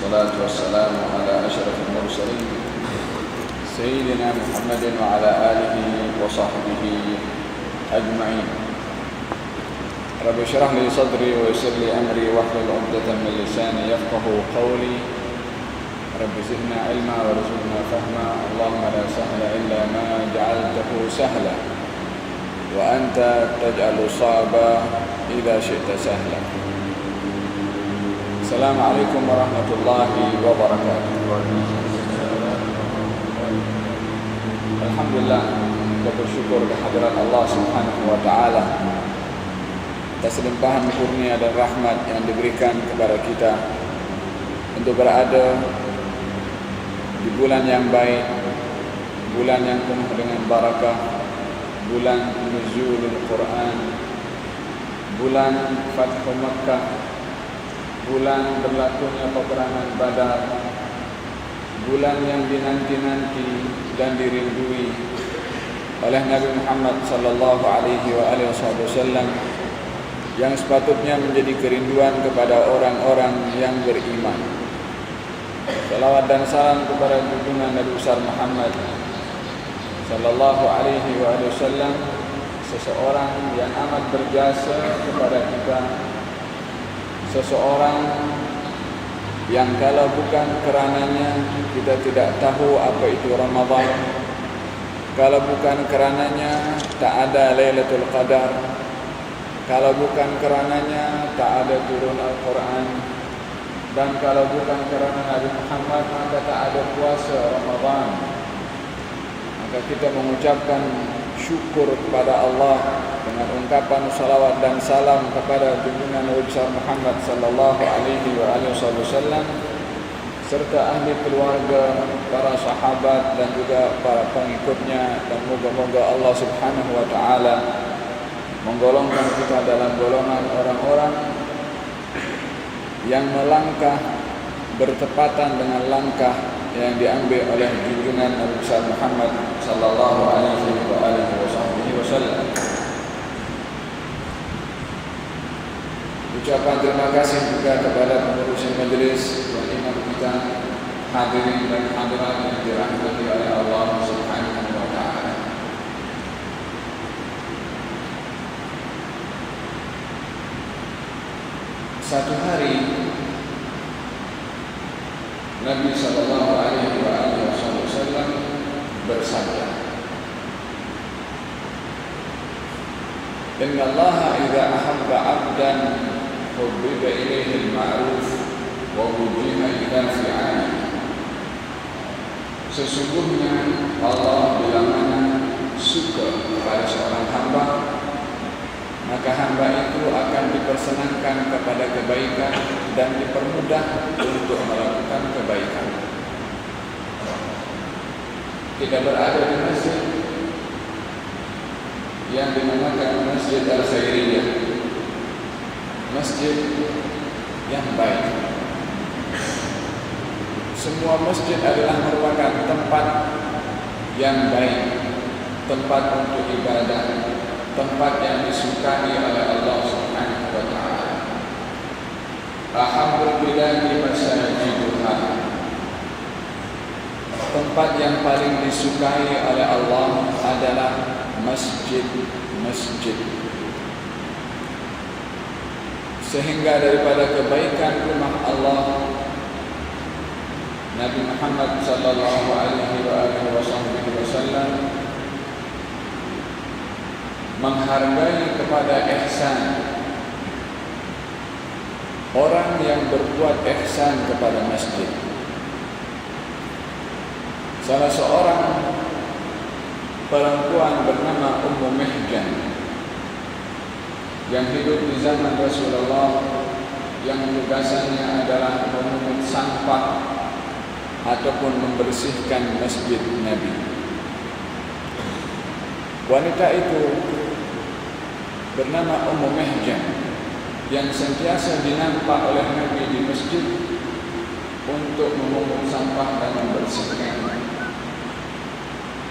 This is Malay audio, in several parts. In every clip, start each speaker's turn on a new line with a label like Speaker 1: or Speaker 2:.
Speaker 1: والصلاة والسلام على أشرف المرسلين سيدنا محمد وعلى آله وصحبه أجمعين. رب اشرح لي صدري ويسر لي أمري واحلل عقدة من لساني يفقهوا قولي. رب زدنا علما وارزقنا فهما. اللهم لا سهل إلا ما جعلته سهلا وأنت تجعل الصعب إذا شئت سهلا. Assalamualaikum warahmatullahi wabarakatuh. Alhamdulillah, kita bersyukur kehadirat Allah Subhanahu wa taala atas limpahan kurnia dan rahmat yang diberikan kepada kita untuk berada di bulan yang baik, bulan yang penuh dengan barakah, bulan nuzulul Quran, bulan Fathu Makkah, bulan berlakunya peperangan Badar, bulan yang dinanti-nanti dan dirindui oleh Nabi Muhammad sallallahu alaihi wasallam, yang sepatutnya menjadi kerinduan kepada orang-orang yang beriman. Salawat dan salam kepada junjungan Nabi besar Muhammad sallallahu alaihi wasallam, seseorang yang amat berjasa kepada kita, seseorang yang kalau bukan kerananya kita tidak tahu apa itu Ramadan, kalau bukan kerananya tak ada Lailatul Qadar, kalau bukan kerananya tak ada turun Al-Quran, dan kalau bukan kerana Nabi Muhammad maka tak ada puasa Ramadan. Maka kita mengucapkan syukur kepada Allah dengan ungkapan salawat dan salam kepada junjungan Nabi besar Muhammad sallallahu alaihi wasallam serta ahli keluarga, para sahabat dan juga para pengikutnya, dan moga-moga Allah Subhanahu wa taala menggolongkan kita dalam golongan orang-orang yang melangkah bertepatan dengan langkah yang diambil oleh junjungan Nabi besar Muhammad sallallahu alaihi wasallam. Ucapan terima kasih juga kepada pengurus majelis dan imam kita, hadirin dan hadirat yang dirahmati oleh Allah Subhanahu wa taala. Satu hari Nabi sallallahu alaihi wasallam bersabda, "Inna Allah idza ahabba 'abdan hubbiba ilayhi al-ma'ruf wa wujiha ila fi'ali." Sesungguhnya Allah bila mana suka kepada seorang hamba, maka hamba itu akan dipersenangkan kepada kebaikan dan dipermudah untuk melakukan kebaikan. Kita berada di masjid yang dinamakan Masjid Al-Khairiyah, masjid yang baik. Semua masjid adalah merupakan tempat yang baik, tempat untuk ibadah, tempat yang disukai oleh Allah Subhanahu wa taala. Ahabbul biladi masajiduha, tempat yang paling disukai oleh Allah adalah masjid-masjid. Sehingga daripada kebaikan rumah Allah, Nabi Muhammad sallallahu alaihi wasallam menghargai kepada ihsan. Orang yang berbuat ihsan kepada masjid. Salah seorang perempuan bernama Ummu Mihjan yang hidup di zaman Rasulullah, yang tugasannya adalah memungut sampah ataupun membersihkan masjid Nabi. Wanita itu bernama Ummu Mihjan yang sentiasa dinampak oleh Nabi di masjid untuk memungut sampah dan membersihkan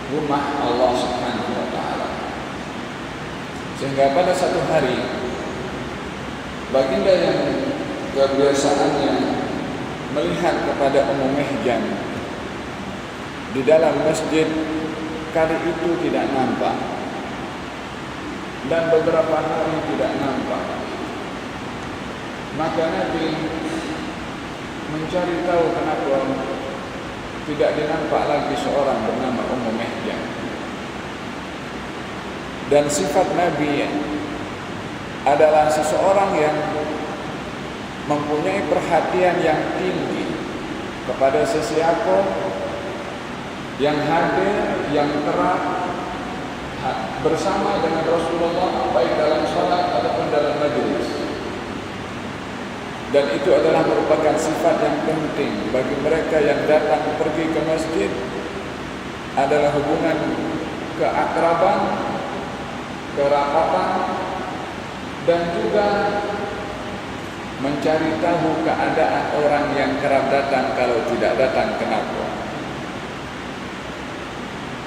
Speaker 1: rumah Allah Subhanahu wa taala. Sehingga pada satu hari baginda yang kebiasaannya melihat kepada Ummu Mihjan di dalam masjid, kali itu tidak nampak dan beberapa hari tidak nampak. Maka Nabi mencari tahu kenapa tidak dinampak lagi seorang bernama Ummu Mihjan. Dan sifat Nabi adalah seseorang yang mempunyai perhatian yang tinggi kepada sesiapa yang hadir, yang kerap bersama dengan Rasulullah, baik dalam salat ataupun dalam majlis. Dan itu adalah merupakan sifat yang penting bagi mereka yang datang pergi ke masjid, adalah hubungan keakraban, kerapatan, dan juga mencari tahu keadaan orang yang kerap datang kalau tidak datang kenapa.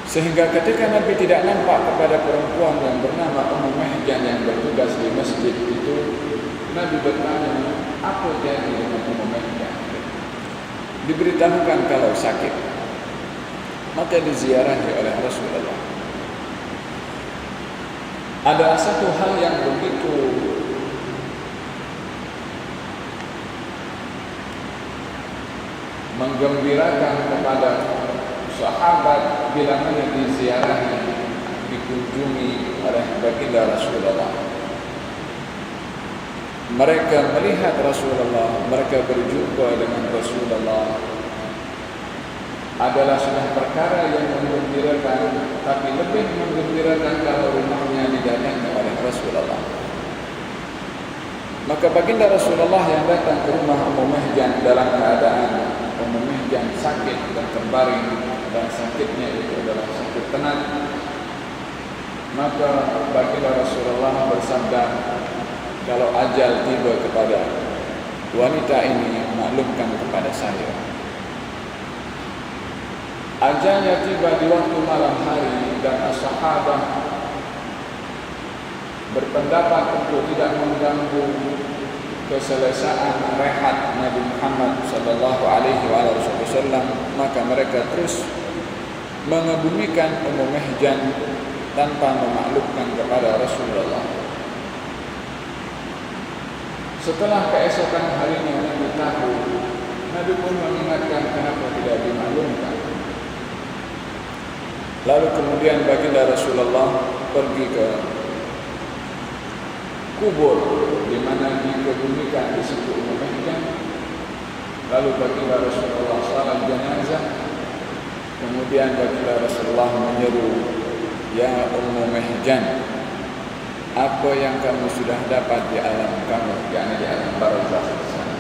Speaker 1: Sehingga ketika Nabi tidak nampak kepada perempuan yang bernama Ummu Mihjan yang bertugas di masjid itu, Nabi bertanya, apa jadi dengan Ummu Mihjan? Diberitahukan kalau sakit, maka diziarahi oleh Rasulullah. Ada satu hal yang begitu menggembirakan kepada sahabat bila mana diziarahi, dikunjungi oleh baginda Rasulullah. Mereka melihat Rasulullah, mereka berjumpa dengan Rasulullah, adalah sudah perkara yang menggembirakan, tapi lebih menggembirakan kalau rumahnya didatangi oleh Rasulullah. Maka baginda Rasulullah yang datang ke rumah Ummu Mihjan dalam keadaan Ummu Mihjan sakit dan terbaring, dan sakitnya itu adalah sakit tenat, maka baginda Rasulullah bersabda, kalau ajal tiba kepada wanita ini, maklumkan kepada saya. Ajalnya tiba di waktu malam hari, dan as-sahabah berpendapat untuk tidak mengganggu keselesaan rehat Nabi Muhammad sallallahu alaihi wasallam, maka mereka terus mengebumikan Ummu Mihjan tanpa memaklumkan kepada Rasulullah. Setelah keesokan harinya Nabi tahu, Nabi pun mengingatkan kenapa tidak dimaklumkan. Lalu kemudian baginda Rasulullah pergi ke kubur di mana dikebumikan di situ Ummu Mihjan. Lalu baginda Rasulullah salat jenazah. Kemudian baginda Rasulullah menyeru, ya Ummu Mihjan, apa yang kamu sudah dapat di alam kamu, yakni di alam barzakh sana.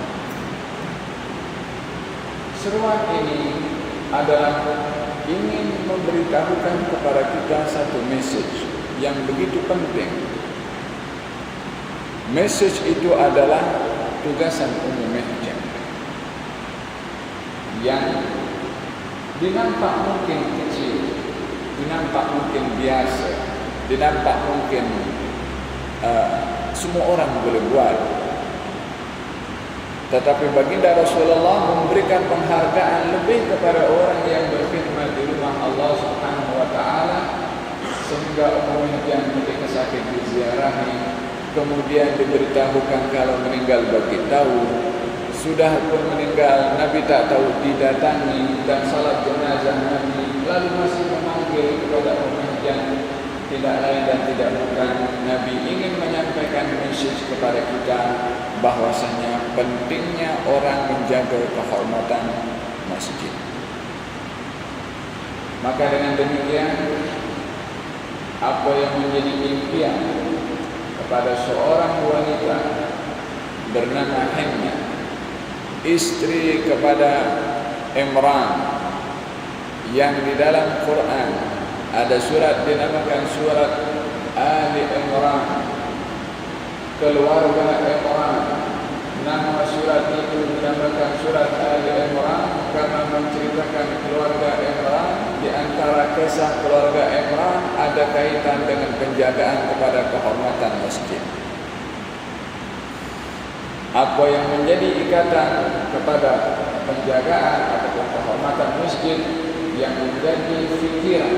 Speaker 1: Seruan ini adalah ingin memberitahukan kepada kita satu message yang begitu penting. Message itu adalah tugasan Ummu Mihjan yang dinampak mungkin kecil, dinampak mungkin biasa, dinampak mungkin semua orang boleh buat. Tetapi baginda Rasulullah memberikan penghargaan lebih kepada orang yang berkhidmat di rumah Allah Subhanahu wa taala, sehingga Ummu Mihjan ketika sakit diziarahi, kemudian diberitahukan kalau meninggal bagi tahu, sudah pun meninggal Nabi tak tahu, didatangi dan salat jenazah Nabi, lalu masih memanggil kepada Ummu Mihjan. Tidak lain dan tidak bukan, Nabi ingin menyampaikan message kepada kita bahwasanya pentingnya orang menjaga kehormatan masjid. Maka dengan demikian, apa yang menjadi impian kepada seorang wanita bernama Hannah, istri kepada Imran, yang di dalam Quran ada surat dinamakan surat Ali Imran, keluarga Imran. Nama surat itu dinamakan surat Ali Imran karena menceritakan keluarga Imran. Di antara kisah keluarga Imran ada kaitan dengan penjagaan kepada kehormatan masjid. Apa yang menjadi ikatan kepada penjagaan atau penghormatan masjid yang menjadi fikiran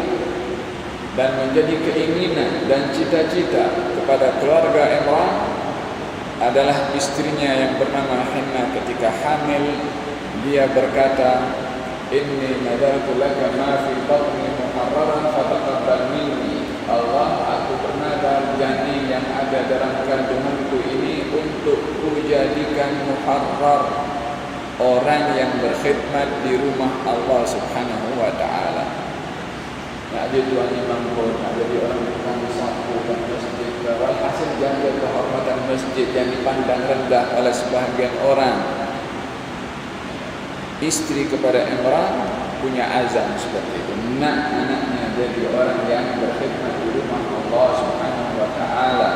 Speaker 1: dan menjadi keinginan dan cita-cita kepada keluarga Imran adalah istrinya yang bernama Hinna. Ketika hamil, dia berkata, inni nadartu laka ma fi batni muharraran fataqabbal minni. Allah, aku bernadar janin yang ada dalam kandunganku ini untuk kujadikan muharrar, orang yang berkhidmat di rumah Allah Subhanahu wa taala. Nak jadi tuan imam pun, nak jadi orang tukang sapu dan masjid. Walhasil jaga kehormatan masjid yang dipandang rendah oleh sebahagian orang. Istri kepada Imran punya azam seperti itu. Nak anaknya jadi orang yang berkhidmat di rumah Allah Subhanahu wa taala.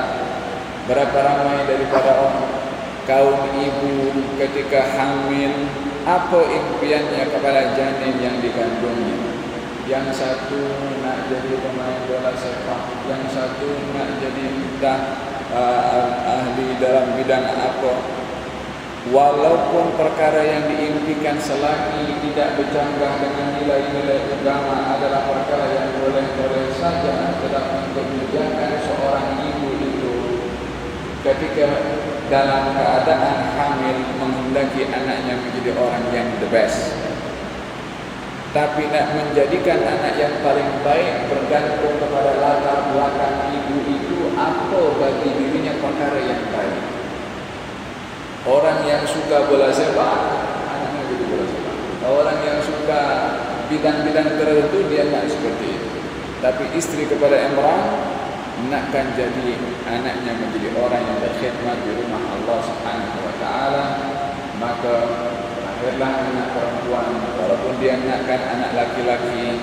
Speaker 1: Berapa ramai daripada orang kaum ibu ketika hamil, apa impiannya kepada janin yang dikandungnya? Yang satu nak jadi pemain bola sepak, yang satu nak jadi ahli dalam bidang apa. Walaupun perkara yang diimpikan selagi tidak bercanggah dengan nilai-nilai agama adalah perkara yang boleh-boleh saja, tetapi untuk menjaga seorang ibu itu ketika dalam keadaan hamil menghendaki anaknya menjadi orang yang the best, tapi nak menjadikan anak yang paling baik bergantung kepada latar belakang ibu itu apa bagi dirinya perkara yang baik. Orang yang suka bola sepak, anaknya jadi bola sepak. Orang yang suka bidang-bidang tertentu, dia nak seperti itu. Tapi istri kepada Imran nakkan jadi anaknya menjadi orang yang berkhidmat di rumah Allah Subhanahu wa taala, maka lahirlah anak perempuan. Walaupun dia nakkan anak laki-laki,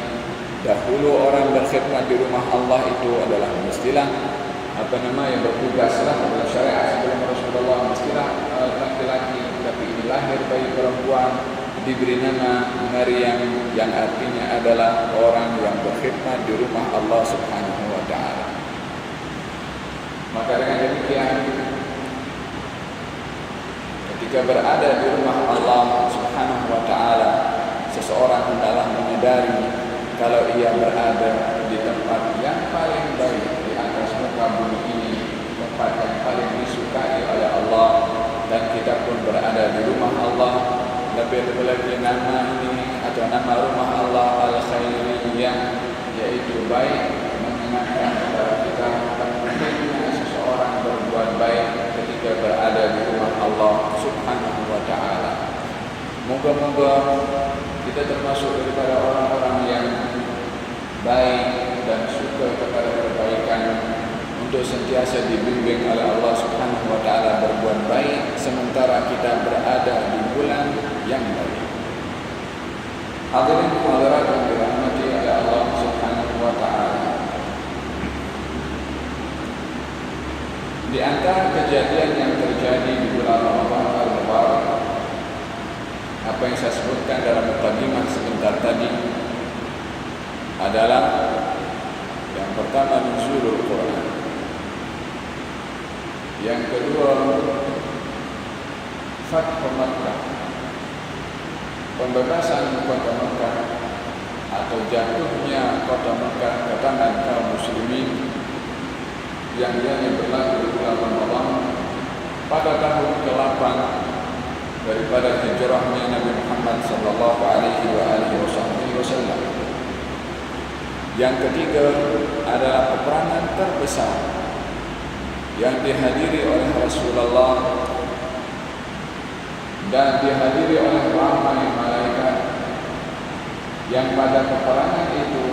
Speaker 1: dahulu orang berkhidmat di rumah Allah itu adalah mestilah yang bertugaslah dalam syariat sebelum Rasulullah, mestilah laki-laki, tapi ini lahir bayi perempuan diberi nama Maryam yang artinya adalah orang yang berkhidmat di rumah Allah Subhanahu wa taala. Maka dengan demikian, ketika berada di rumah Allah Subhanahu wa taala, seseorang hendaklah menyadari kalau ia berada di tempat yang paling baik di atas muka bumi ini, tempat yang paling disukai oleh Allah, dan kita pun berada di rumah Allah. Lebih lagi nama ini atau nama rumah Allah Al-Khairiyah, yaitu baik, mengingatkan kepada kita pentingnya seseorang berbuat baik ketika berada di rumah Allah Subhanahu wa taala. Moga-moga kita termasuk daripada orang-orang yang baik dan suka kepada kebaikan, untuk sentiasa dibimbing oleh Allah Subhanahu wa taala berbuat baik sementara kita berada di bulan yang baik. Hadirin hadirat yang dirahmati oleh Allah Subhanahu wa taala, di antara kejadian yang terjadi di bulan Ramadan al-Mubarak, apa yang saya sebutkan dalam mukadimah sebentar tadi adalah yang pertama nuzulul Quran, yang kedua Fathu Makkah, pembebasan kota Makkah atau jatuhnya kota Makkah ke tangan kaum muslimin yang berlaku di bulan Ramadan pada tahun ke-8 daripada hijrahnya Nabi Muhammad sallallahu alaihi wasallam. Yang ketiga adalah peperangan terbesar yang dihadiri oleh Rasulullah dan dihadiri oleh ramai malaikat, yang pada peperangan itu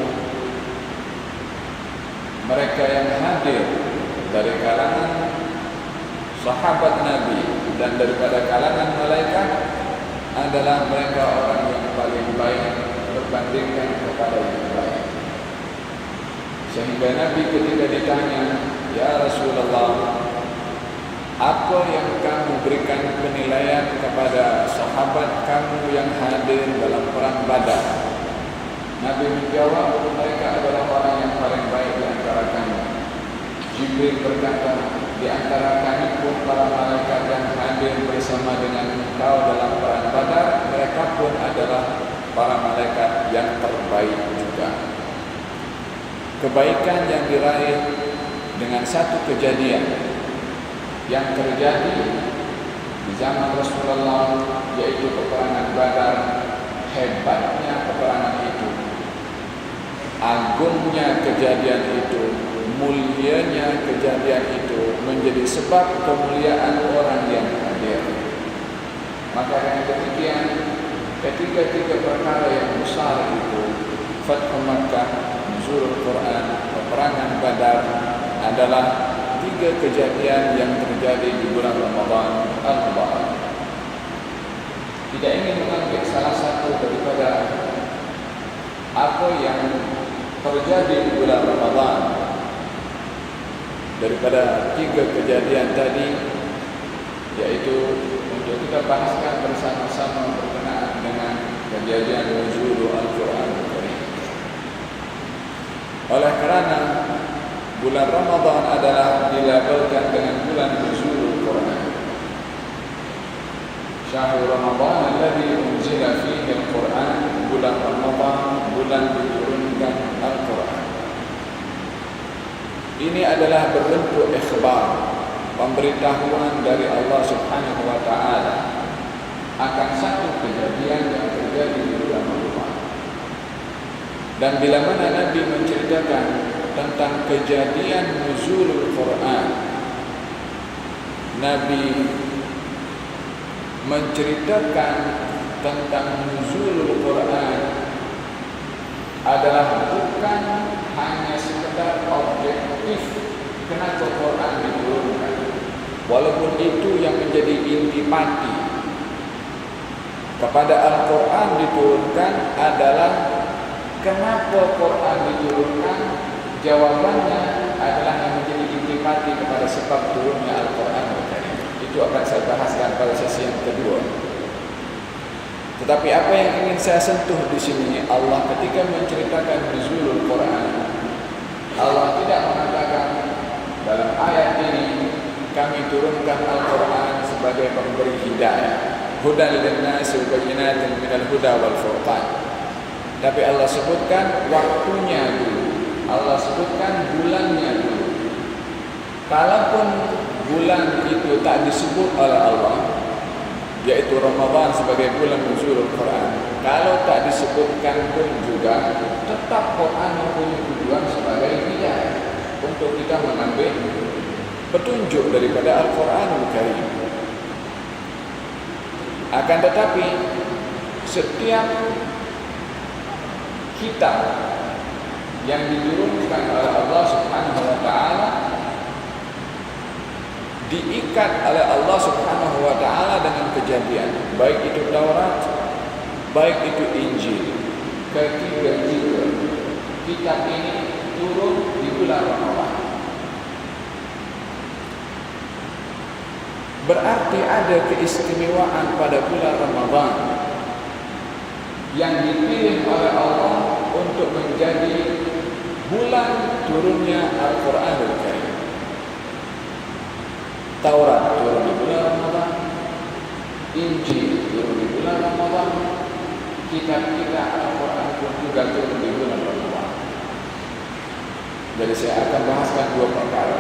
Speaker 1: mereka yang hadir dari kalangan sahabat Nabi dan daripada kalangan malaikat adalah mereka orang yang paling baik berbandingkan kepada yang baik. Sehingga Nabi ketika ditanya, ya Rasulullah, apa yang kamu berikan penilaian kepada sahabat kamu yang hadir dalam perang Badar? Nabi menjawab, mereka adalah orang yang paling baik di antara kamu. Jibril berkata, di antara kami pun para malaikat yang hadir bersama dengan engkau dalam perang Badar, mereka pun adalah para malaikat yang terbaik juga. Kebaikan yang diraih dengan satu kejadian yang terjadi di zaman Rasulullah, yaitu peperangan Badar. Hebatnya peperangan itu, agungnya kejadian itu, mulianya kejadian itu menjadi sebab kemuliaan orang yang hadir. Maka dengan demikian, ketiga-tiga perkara yang besar itu, Fathu Makkah, Nuzulul Quran, peperangan Badar, adalah tiga kejadian yang terjadi di bulan Ramadan Al-Mubarak. Tidak ingin mengambil salah satu daripada apa yang terjadi di bulan Ramadan daripada tiga kejadian tadi, yaitu untuk kita bahaskan bersama-sama berkenaan dengan kejadian nuzul Al-Quran. Oleh kerana bulan Ramadan adalah dilabelkan dengan bulan nuzul Al-Quran. Syahrul Ramadan alladzi unzila fihi Al-Quran, bulan Ramadan, bulan diturunkan Al-Quran. Ini adalah berbentuk ikhbar, pemberitahuan dari Allah Subhanahu wa taala akan satu kejadian yang terjadi di bulan Ramadan. Dan bila mana Nabi menceritakan tentang kejadian nuzulul Quran, Nabi menceritakan tentang nuzulul Quran adalah bukan hanya sekedar objektif kenapa Quran diturunkan, walaupun itu yang menjadi intipati kepada Al-Quran diturunkan adalah kenapa Quran diturunkan. Jawabannya adalah yang menjadi intipati kepada sebab turunnya Al-Quran. Itu akan saya bahaskan pada sesi yang kedua. Tetapi apa yang ingin saya sentuh di sini, Allah ketika menceritakan nuzulul Quran, Allah tidak mengatakan dalam ayat ini kami turunkan Al-Quran sebagai pemberi hidayah, hudan linnas wa bayyinatin minal huda wal furqan. Tapi Allah sebutkan waktunya dulu, Allah sebutkan bulannya dulu. Kalaupun bulan itu tak disebut oleh Allah, yaitu Ramadan sebagai bulan nuzulul Quran, kalau tak disebutkan pun juga tetap Quran mempunyai tujuan sebagai hidayah untuk kita mengambil petunjuk daripada Al-Quranul Karim. Akan tetapi setiap kitab yang diturunkan oleh Allah Subhanahu wa taala diikat oleh Allah Subhanahu wa taala dengan kejadian, baik itu Taurat, baik itu Injil. Ketiga-tiga kitab ini turun di bulan Ramadan. Berarti ada keistimewaan pada bulan Ramadan yang dipilih oleh Allah untuk menjadi bulan turunnya Al-Quranul Karim. Taurat turun di bulan Ramadan, Injil turun di bulan Ramadan, kitab-kitab Al-Quran pun juga turun di bulan Ramadan. Jadi saya akan bahaskan dua perkara.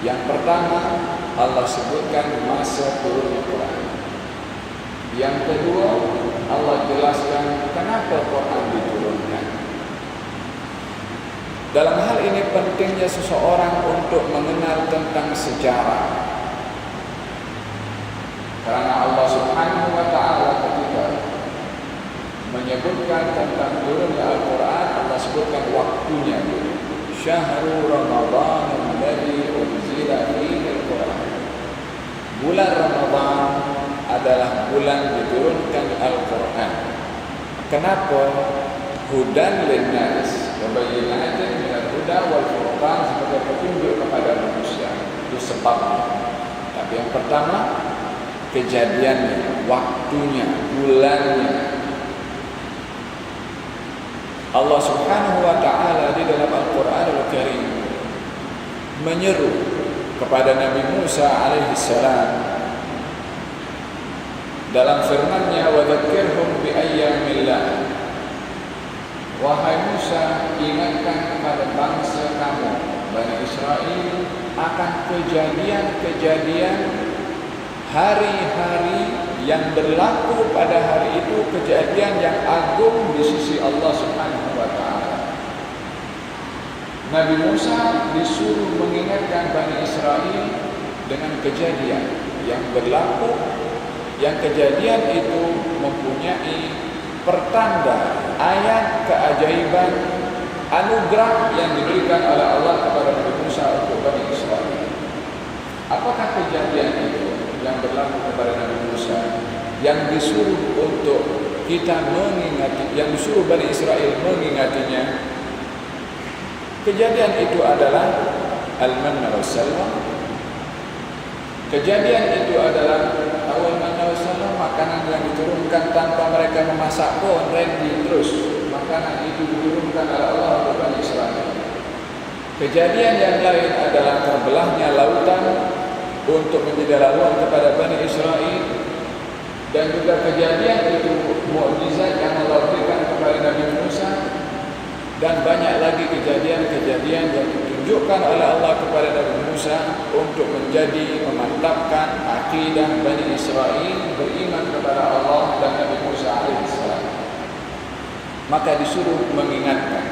Speaker 1: Yang pertama, Allah sebutkan masa turunnya Quran. Yang kedua, Allah jelaskan kenapa Quran diturunkan. Dalam hal ini pentingnya seseorang untuk mengenal tentang sejarah. Karena Allah Subhanahu wa taala ketika menyebutkan tentang turunnya Al-Quran, Allah sebutkan waktunya dulu. Syahrul Ramadan alladzi unzila fihi Al-Quran. Bulan Ramadan adalah bulan diturunkan Al-Quran. Kenapa? Hudan linnas wa bayyinatin minal huda wal furqan, sebagai petunjuk kepada manusia. Itu sebabnya. Tapi yang pertama, kejadiannya, waktunya, bulannya. Allah Subhanahu wa taala di dalam Al-Qur'anul Karim menyeru kepada Nabi Musa alaihissalam dalam firman-Nya, wa dzakirhum bi ayyamillah. Wahai Musa, ingatkan kepada bangsa kamu Bani Israel akan kejadian-kejadian hari-hari yang berlaku pada hari itu, kejadian yang agung di sisi Allah Subhanahu wa taala. Nabi Musa disuruh mengingatkan Bani Israel dengan kejadian yang berlaku, yang kejadian itu mempunyai pertanda, ayat keajaiban, anugerah yang diberikan oleh Allah kepada Nabi Musa untuk Bani Israel. Apakah kejadian itu yang berlaku kepada Nabi Musa yang disuruh untuk kita mengingati, yang disuruh Bani Israel mengingatinya? Kejadian itu adalah al-manna wassalwa. Kejadian itu adalah al-manna wassalwa, makanan yang diturunkan tanpa mereka memasak pun, ready terus. Makanan itu diturunkan oleh Allah kepada Bani Israel. Kejadian yang lain adalah terbelahnya lautan untuk menjadi laluan kepada Bani Israel, dan juga kejadian itu mukjizat yang Allah berikan kepada Nabi Musa. Dan banyak lagi kejadian-kejadian yang ditunjukkan oleh Allah kepada Nabi Musa untuk menjadi memantapkan akidah Bani Israel beriman kepada Allah dan Nabi Musa alaihissalam. Maka disuruh mengingatkan.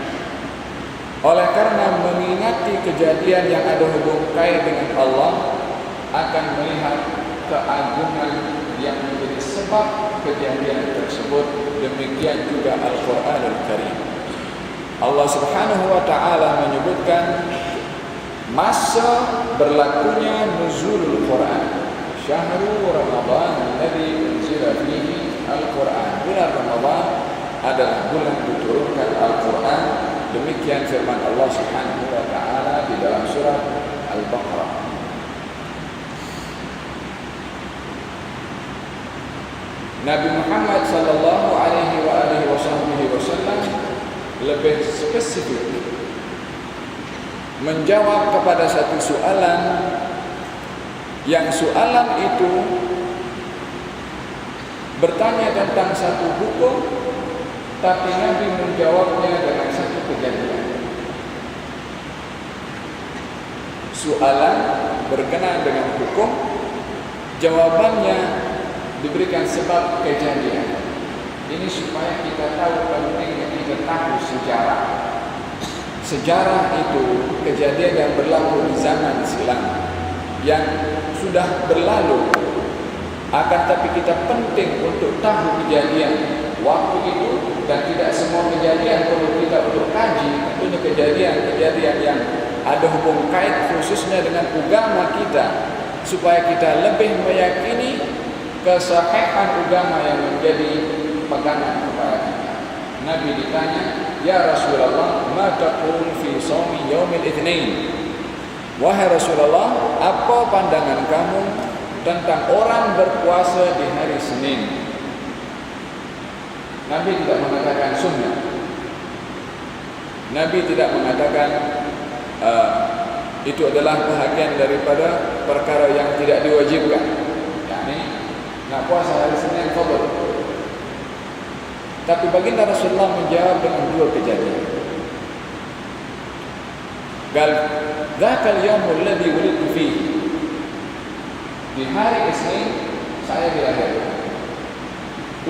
Speaker 1: Oleh karena mengingati kejadian yang ada hubung kait dengan Allah, akan melihat keagungan yang menjadi sebab kejadian tersebut. Demikian juga Al-Quranul Karim. Allah Subhanahu wa taala menyebutkan masa berlakunya nuzulul Quran. Syahrul Ramadan alladzi unzila fihi Al-Quran. Bulan Ramadan adalah bulan diturunkan Al-Quran. Demikian firman Allah Subhanahu wa taala di dalam surah Al-Baqarah. Nabi Muhammad sallallahu alaihi wasallam lebih spesifik menjawab kepada satu soalan, yang soalan itu bertanya tentang satu hukum, tapi Nabi menjawabnya dengan satu kejadian. Soalan berkenaan dengan hukum, jawabannya diberikan sebab kejadian. Ini supaya kita tahu pentingnya kita tahu sejarah. Sejarah itu kejadian yang berlaku di zaman silam, yang sudah berlalu. Akan tapi kita penting untuk tahu kejadian waktu itu, dan tidak semua kejadian perlu kita untuk kaji. Tentunya kejadian-kejadian yang ada hubung kait khususnya dengan agama kita, supaya kita lebih meyakini kesahihan agama yang menjadi pegangan kepada kita. Nabi ditanya, "Ya Rasulullah, ma taqul fi shaumi yaumil itsnain?" Wahai Rasulullah, apa pandangan kamu tentang orang berpuasa di hari Senin? Nabi tidak mengatakan sunnah. Nabi tidak mengatakan itu adalah bahagian daripada perkara yang tidak diwajibkan. Yani nak puasa hari Senin fadl. Tapi baginda Rasulullah menjawab dengan dua kejadian. Qal dzakal yaumul ladzi wulidtu fihi. Di hari Isnin saya dilahirkan.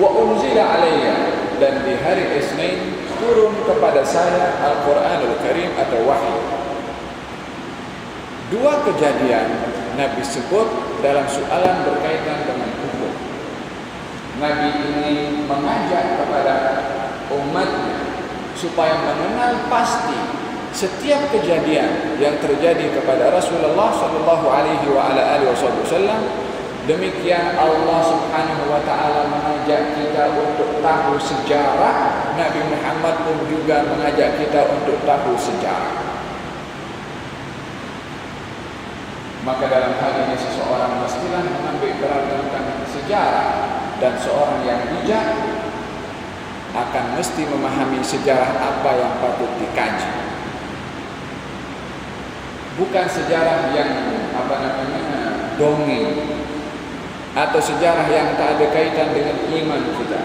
Speaker 1: Wa unzila alayya, dan di hari Isnin turun kepada saya Al-Quranul Karim atau wahyu. Dua kejadian Nabi sebut dalam soalan berkaitan dengan hukum. Nabi ini mengajak kepada umatnya supaya mengenal pasti setiap kejadian yang terjadi kepada Rasulullah sallallahu alaihi wasallam. Demikian Allah Subhanahu wa taala mengajak kita untuk tahu sejarah. Nabi Muhammad pun juga mengajak kita untuk tahu sejarah. Maka dalam hal ini seseorang mestilah mengambil peran tentang sejarah, dan seorang yang bijak akan mesti memahami sejarah apa yang patut dikaji. Bukan sejarah yang dongeng atau sejarah yang tak ada kaitan dengan iman kita.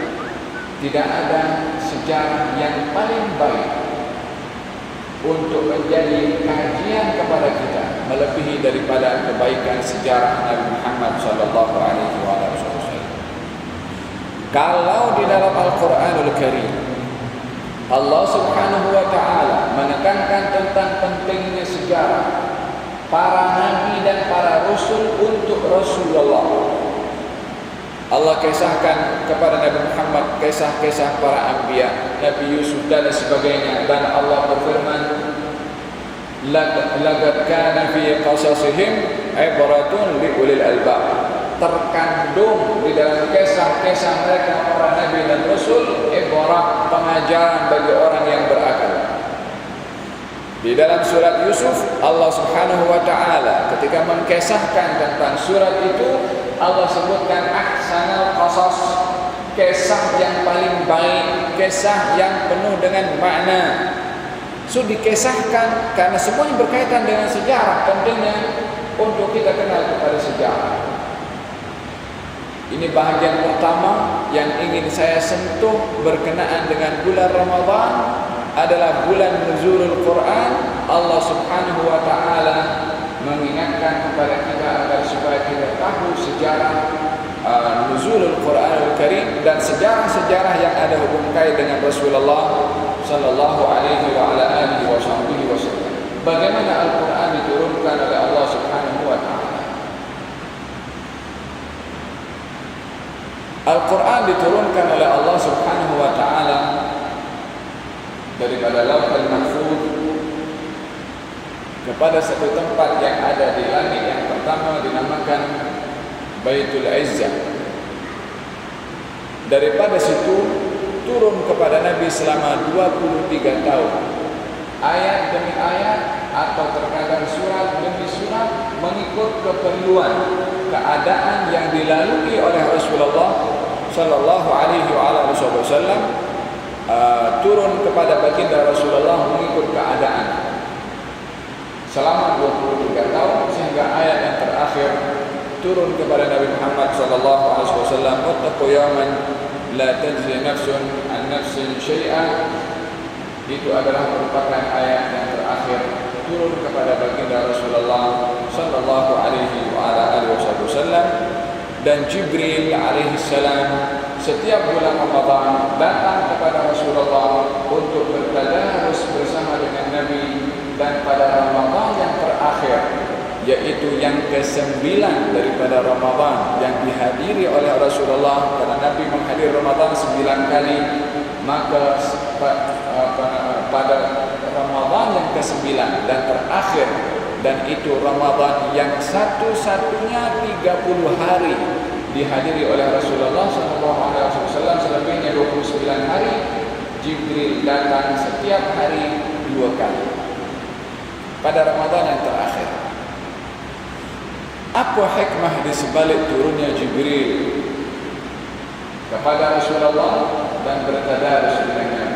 Speaker 1: Tidak ada sejarah yang paling baik untuk menjadi kajian kepada kita melebihi daripada kebaikan sejarah Nabi Muhammad sallallahu alaihi wasallam. Kalau di dalam Al-Qur'anul Karim Allah Subhanahu wa taala menekankan tentang pentingnya sejarah para nabi dan para rasul untuk Rasulullah. Allah kisahkan kepada Nabi Muhammad kisah-kisah para anbiya, Nabi Yusuf dan sebagainya, dan Allah berfirman, laqad kana fi qasasihim ibratun li ulil albab. Terkandung di dalam kisah-kisah mereka para nabi dan rasul ibrah, pengajaran bagi orang yang berakal. Di dalam surat Yusuf, Allah Subhanahu wa taala ketika mengkisahkan tentang surat itu, Allah sebutkan ahsanal qasas, kisah yang paling baik, kisah yang penuh dengan makna. So dikisahkan karena semuanya berkaitan dengan sejarah, pentingnya untuk kita kenal kepada sejarah. Ini bahagian pertama yang ingin saya sentuh berkenaan dengan bulan Ramadan, adalah bulan nuzulul Quran. Allah Subhanahu wa taala mengingatkan kepada kita agar supaya kita tahu sejarah nuzulul Quranul Karim dan sejarah-sejarah yang ada hubungan kait dengan Rasulullah sallallahu alaihi wa ala alihi wasallam. Bagaimana Al-Quran diturunkan oleh Allah Subhanahu wa taala? Al-Quran diturunkan oleh Allah Subhanahu wa taala daripada Lauhul Mahfuz kepada satu tempat yang ada di langit yang pertama dinamakan Baitul Izzah. Daripada situ turun kepada Nabi selama 23 tahun, ayat demi ayat atau terkadang surat demi surat, mengikut keperluan keadaan yang dilalui oleh Rasulullah sallallahu alaihi wasallam. Turun kepada baginda Rasulullah mengikut keadaan selama 23 tahun, sehingga ayat yang terakhir turun kepada Nabi Muhammad sallallahu alaihi wasallam, wattaqu yawman la tajzi nafsun an nafsin syai'an. Itu adalah merupakan ayat yang terakhir turun kepada baginda Rasulullah sallallahu alaihi wasallam. Dan Jibril alaihi salam setiap bulan Ramadan datang kepada Rasulullah untuk bertadarus bersama dengan Nabi. Dan pada Ramadan yang terakhir, yaitu yang ke-9 daripada Ramadan yang dihadiri oleh Rasulullah, karena Nabi menghadiri Ramadan 9 kali, maka pada Ramadan yang ke-9 dan terakhir, dan itu Ramadan yang satu-satunya 30 hari dihadiri oleh Rasulullah SAW, selebihnya 29 hari, Jibril datang setiap hari 2 kali pada Ramadan yang terakhir. Apa hikmah di sebalik turunnya Jibril kepada Rasulullah dan bertadarus dengannya?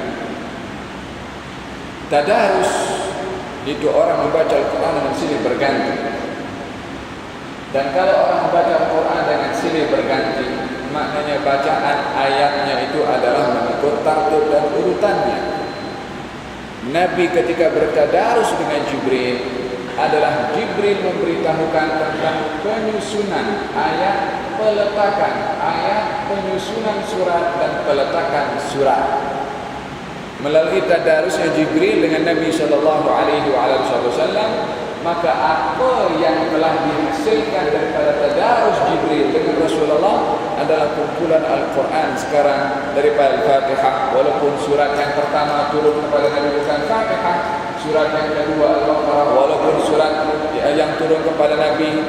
Speaker 1: Tadarus itu orang membaca Al-Quran dengan silih berganti. Dan kalau orang membaca Al-Quran dengan silih berganti, maknanya bacaan ayatnya itu adalah mengikut tartib dan urutannya. Nabi ketika bertadarus dengan Jibril adalah Jibril memberitahukan tentang penyusunan ayat, peletakan ayat, penyusunan surat dan peletakan surat. Melalui tadarusnya Jibril dengan Nabi sallallahu alaihi wasallam, maka apa yang telah dihasilkan daripada tadarus Jibril dengan Rasulullah adalah kumpulan Al-Quran sekarang daripada Al-Fatihah. Walaupun surat yang pertama turun kepada Nabi bukan Fatihah, surat yang kedua Al-Baqarah, walaupun surat yang turun kepada Nabi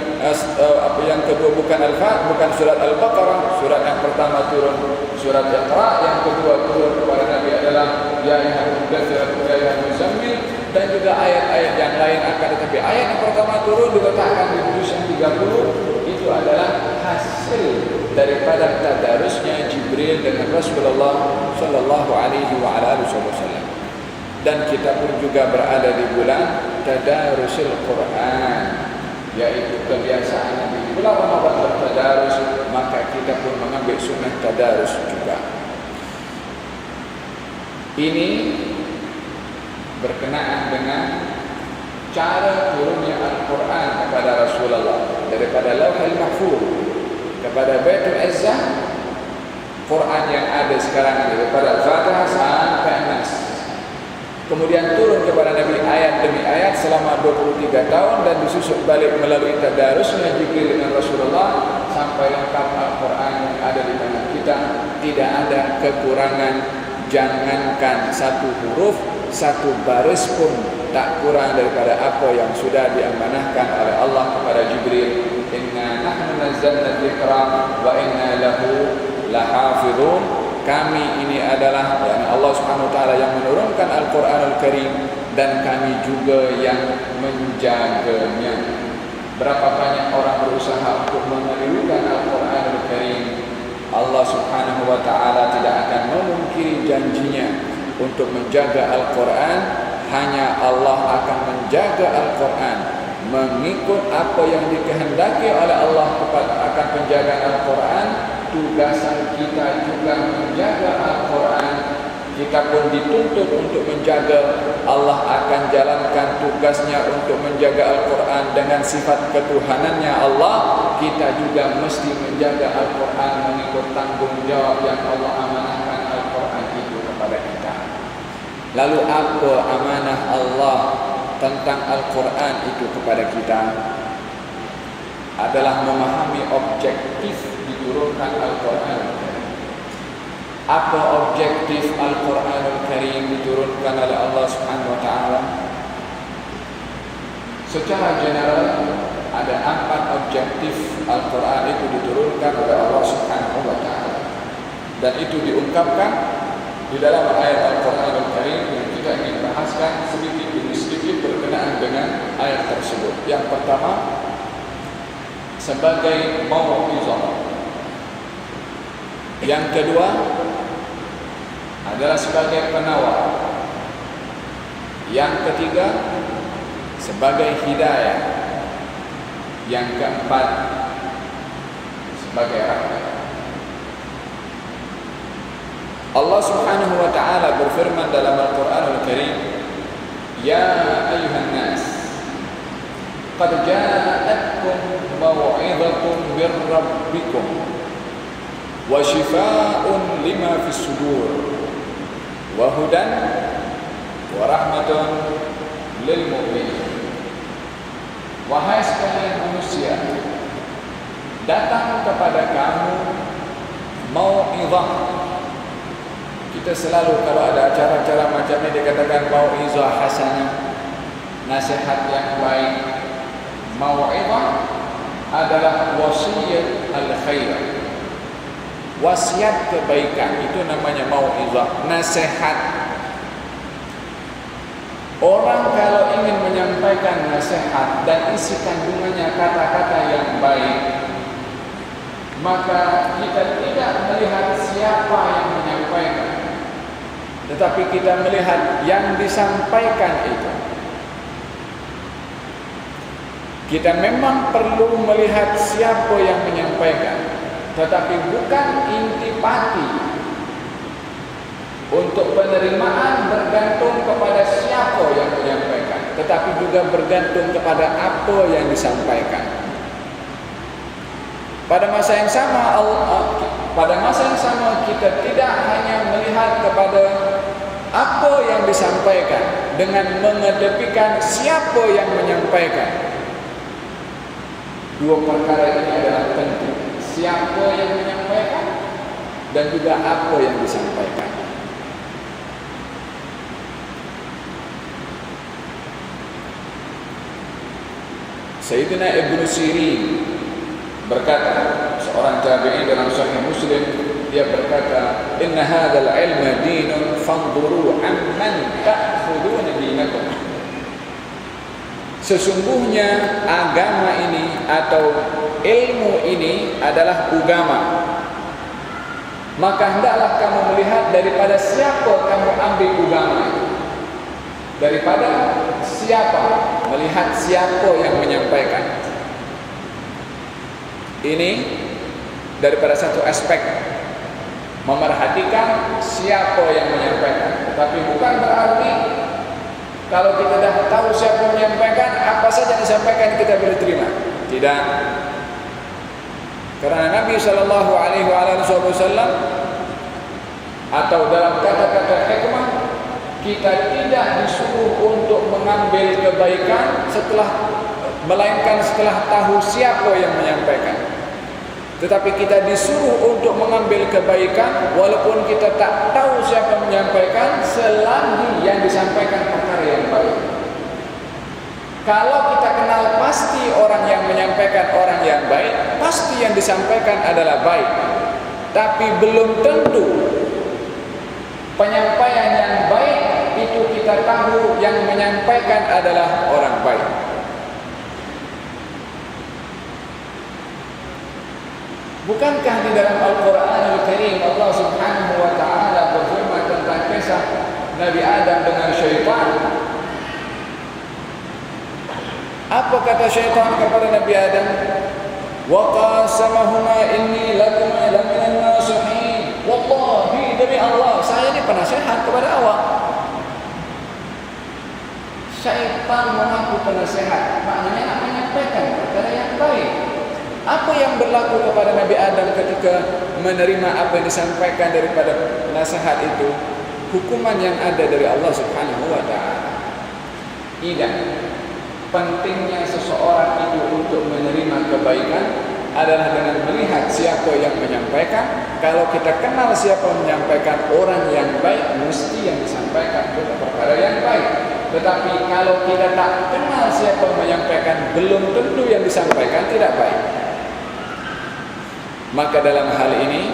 Speaker 1: yang kedua bukan Al-Fatihah, bukan surat Al-Baqarah, surat yang pertama turun surat Iqra, yang kedua turun kepada Nabi adalah Ya ayyuhal mudaththir ya ayyuhal muzammil, dan juga ayat-ayat yang lain akan, tetapi ayat yang pertama turun diletakkan di juz yang 30. Itu adalah hasil daripada tadarusnya Jibril dengan Rasulullah sallallahu alaihi wasallam. Dan kita pun juga berada di bulan Tadarusul Quran. yaitu kebiasaan Nabi di bulan Ramadan bertadarus, maka kita pun mengambil sunnah tadarus juga. Ini berkenaan dengan cara turunnya Al-Quran kepada Rasulullah daripada Lauhul Mahfuz kepada Baitul Izzah. Quran yang ada sekarang daripada Al-Fatihah sampai Nas, kemudian turun kepada Nabi ayat demi ayat selama 23 tahun dan disusun balik melalui tadarusnya Jibril dengan Rasulullah sampai lengkap Al-Quran yang ada di tangan kita. Tidak ada kekurangan, jangankan satu huruf, satu baris pun tak kurang daripada apa yang sudah diamanahkan oleh Allah kepada Jibril. Inna nahnu nazzalna dzikra wa inna lahu lahafizun. Kami ini adalah Allah Subhanahu wa taala yang menurunkan Al-Qur'anul Karim dan kami juga yang menjaganya. Berapa banyak orang berusaha untuk menirukan Al-Qur'anul Karim, Allah Subhanahu wa taala tidak akan memungkiri janjinya untuk menjaga Al-Quran. Hanya Allah akan menjaga Al-Quran, mengikut apa yang dikehendaki oleh Allah akan penjagaan Al-Quran. Tugasan kita juga menjaga Al-Quran. Kita pun dituntut untuk menjaga. Allah akan jalankan tugasnya untuk menjaga Al-Quran dengan sifat ketuhanannya Allah. Kita juga mesti menjaga Al-Quran mengikut tanggungjawab yang Allah amanahkan Al-Quran itu kepada kita. Lalu apa amanah Allah tentang Al-Quran itu kepada kita? Adalah memahami objektif diturunkan Al-Quran. Apa objektif Al-Quranul Karim diturunkan oleh Allah Subhanahu wa taala? Secara general ada 4 objektif Al-Quran itu diturunkan oleh Allah Subhanahu wa taala. Dan itu diungkapkan di dalam ayat Al-Quranul Karim yang kita ingin bahaskan sedikit demi sedikit berkenaan dengan ayat tersebut. Yang pertama, sebagai mau'izah. Yang kedua adalah sebagai penawar. Yang ketiga sebagai hidayah. Yang keempat sebagai rahmat. Allah Subhanahu wa taala berfirman dalam Al-Qur'anul Karim, "Ya ayyuhan nas, qad ja'atkum maw'izatun bir rabbikum wa shifaa'un lima fis sudur wa hudan wa rahmatun lil mu'minin." Wahai sekalian manusia, datang kepada kamu mau'izah. Kita selalu kalau ada acara-acara macam ini dikatakan mau'izah hasanah, nasihat yang baik. Mau'izah adalah wasiat al-khair, wasiat kebaikan, itu namanya mau'izah, nasihat. Orang kalau ingin menyampaikan nasihat dan isi kandungannya kata-kata yang baik, maka kita tidak melihat siapa yang menyampaikan, tetapi kita melihat yang disampaikan itu. Kita memang perlu melihat siapa yang menyampaikan, tetapi bukan intipati. Untuk penerimaan bergantung kepada siapa yang menyampaikan, tetapi juga bergantung kepada apa yang disampaikan. Pada masa yang sama kita tidak hanya melihat kepada apa yang disampaikan dengan mengedepikan siapa yang menyampaikan. Dua perkara ini adalah penting, siapa yang menyampaikan dan juga apa yang disampaikan. Sayyidina Ibnu Sirin berkata, seorang tabi'in dalam Sahih Muslim, dia berkata, "Inna hadzal ilma dinun fanzuru amman ta'khuduna dinakum." Sesungguhnya agama ini atau ilmu ini adalah agama. Maka hendaklah kamu melihat daripada siapa kamu ambil agama itu. Daripada siapa, melihat siapa yang menyampaikan. Ini daripada satu aspek memerhatikan siapa yang menyampaikan. Tetapi bukan berarti kalau kita dah tahu siapa yang menyampaikan, apa saja disampaikan kita boleh terima. Tidak. Karena Nabi SAW atau dalam kata-kata hikmah, kita tidak disuruh untuk mengambil kebaikan melainkan setelah tahu siapa yang menyampaikan. Tetapi kita disuruh untuk mengambil kebaikan walaupun kita tak tahu siapa menyampaikan, selagi yang disampaikan perkara yang baik. Kalau kita kenal pasti orang yang menyampaikan orang yang baik, pasti yang disampaikan adalah baik. Tapi belum tentu penyampaian yang baik itu kita tahu yang menyampaikan adalah orang baik. Bukankah di dalam Al-Quran Al-Karim Allah Subhanahu wa ta'ala berfirman tentang kisah Nabi Adam dengan syaitan? Apa kata syaitan kepada Nabi Adam? Wa qasamahuma inni lakuma laminan nasihin. Wallahi, demi Allah, saya ini penasihat kepada awak. Syaitan mengaku penasihat, maknanya nak menyampaikan perkara yang baik. Apa yang berlaku kepada Nabi Adam ketika menerima apa yang disampaikan daripada nasihat itu? Hukuman yang ada dari Allah Subhanahu wa ta'ala. Tidak. Pentingnya seseorang itu untuk menerima kebaikan adalah dengan melihat siapa yang menyampaikan. Kalau kita kenal siapa yang menyampaikan orang yang baik, mesti yang disampaikan itu perkara yang baik. Tetapi kalau kita tak kenal siapa yang menyampaikan, belum tentu yang disampaikan tidak baik. Maka dalam hal ini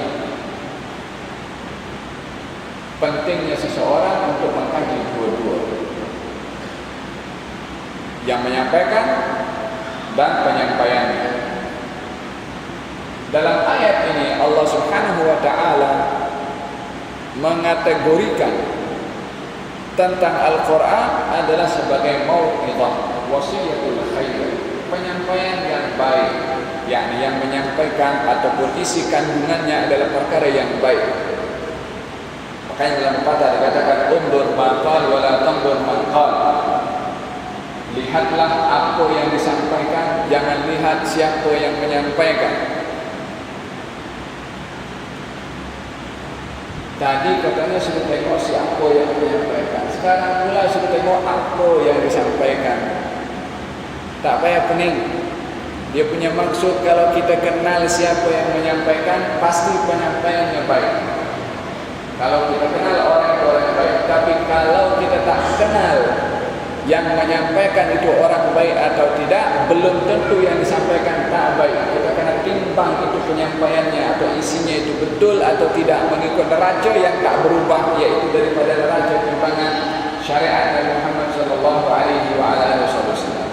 Speaker 1: pentingnya seseorang untuk mengkaji dua-dua, yang menyampaikan dan penyampaiannya. Dalam ayat ini Allah Subhanahu wa ta'ala mengategorikan tentang Al-Quran adalah sebagai mau'izah, wasiyatul khair, penyampaian yang baik, yakni yang menyampaikan ataupun isi kandungannya adalah perkara yang baik. Makanya dalam pepatah dikatakan undur maqal wala tandur maqal. Lihatlah apa yang disampaikan, jangan lihat siapa yang menyampaikan. Tadi katanya sudah tengok siapa yang menyampaikan, sekarang pula sudah tengok apa yang disampaikan. Tak payah pening. Dia punya maksud kalau kita kenal siapa yang menyampaikan, pasti penyampaiannya baik. Kalau kita kenal orang itu orang baik. Tapi kalau kita tak kenal yang menyampaikan itu orang baik atau tidak, belum tentu yang disampaikan tak baik. Kita kena timbang itu penyampaiannya atau isinya itu betul atau tidak, mengikut neraca yang tak berubah, yaitu daripada neraca timbangan syariat Nabi Muhammad sallallahu alaihi wasallam.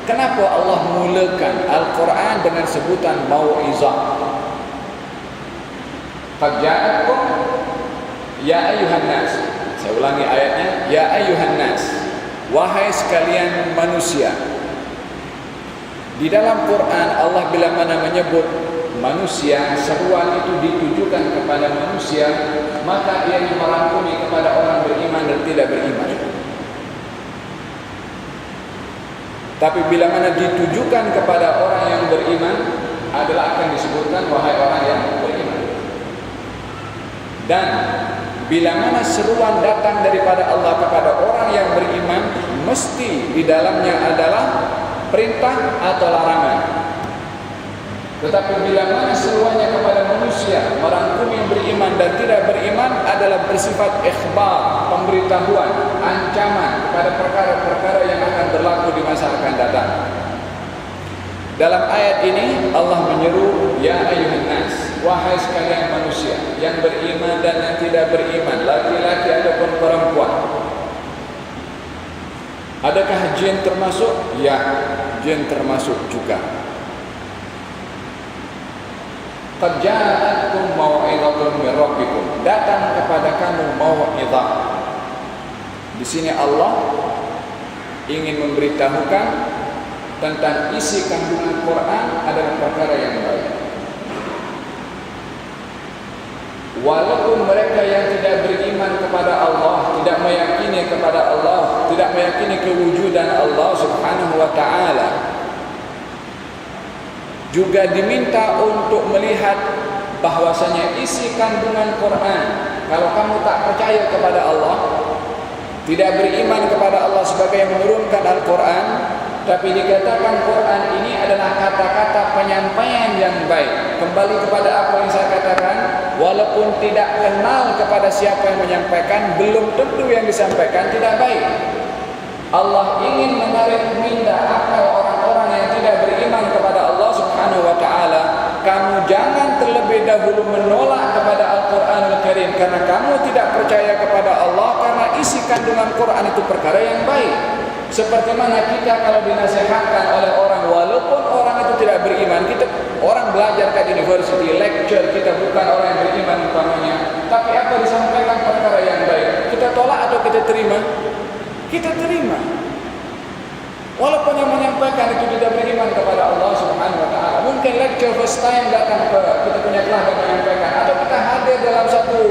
Speaker 1: Kenapa Allah mulakan Al-Quran dengan sebutan mau'izah? Qad ja'akum ya ayyuhan nas. Saya ulangi ayatnya, ya ayyuhan nas, wahai sekalian manusia. Di dalam Quran Allah bila mana menyebut manusia, seruan itu ditujukan kepada manusia, maka ia merangkumi kepada orang beriman dan tidak beriman. Tapi bila mana ditujukan kepada orang yang beriman, adalah akan disebutkan wahai orang yang beriman. Dan bila mana seruan datang daripada Allah kepada orang yang beriman, mesti di dalamnya adalah perintah atau larangan. Tetapi bila mana seruannya kepada manusia, merangkumi beriman dan tidak beriman, adalah bersifat ikhbar, pemberitahuan, ancaman kepada perkara-perkara yang akan berlaku di masa akan datang. Dalam ayat ini Allah menyeru, ya ayyuhan nas, wahai sekalian manusia yang beriman dan yang tidak beriman, laki-laki ataupun perempuan. Adakah jin termasuk? Ya, jin termasuk juga. Qad ja'atkum mau'izatun min rabbikum, datang kepada kamu mau'izah. Di sini Allah ingin memberitahukan tentang isi kandungan Quran adalah perkara yang baik. walaupun mereka yang tidak beriman kepada Allah, tidak meyakini kepada Allah, tidak meyakini kewujudan Allah Subhanahu wa taala, juga diminta untuk melihat bahwasanya isi kandungan Quran. Kalau kamu tak percaya kepada Allah, tidak beriman kepada Allah sebagai yang menurunkan Al-Quran, tapi dikatakan Quran ini adalah kata-kata penyampaian yang baik. Kembali kepada apa yang saya katakan, walaupun tidak kenal kepada siapa yang menyampaikan, belum tentu yang disampaikan tidak baik. Allah ingin menarik minda akal orang-orang yang tidak beriman kepada Allah Subhanahu wa taala. Kamu jangan terlebih dahulu menolak kepada Al-Quran Al-Karim karena kamu tidak percaya kepada Allah, karena isi kandungan Quran itu perkara yang baik. Seperti mana kita kalau dinasihatkan oleh orang, walaupun orang itu tidak beriman, kita orang belajar ke university, lecture, kita bukan orang yang beriman umpamanya, tapi apa disampaikan perkara yang baik, kita tolak atau kita terima? Kita terima. Walaupun yang menyampaikan itu tidak beriman kepada Allah Subhanahu wa taala. Mungkin lecture first time datang ke kita punya kelas dan menyampaikan, atau kita hadir dalam satu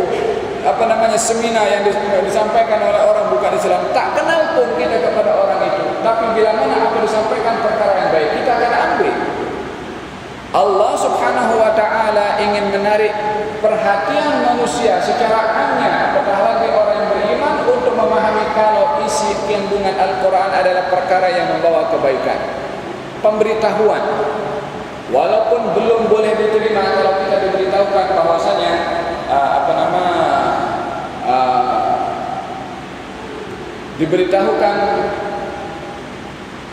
Speaker 1: seminar yang disampaikan oleh orang bukan Islam, tak kenal pun kita kepada orang itu, tapi bila mana apa disampaikan perkara yang baik, kita akan ambil. Allah Subhanahu wa taala ingin menarik perhatian manusia secara amnya, apatah lagi orang yang beriman, untuk memahami kalau isi kandungan Al-Quran adalah perkara yang membawa kebaikan. Pemberitahuan, walaupun belum boleh diterima kalau kita diberitahukan bahwasanya diberitahukan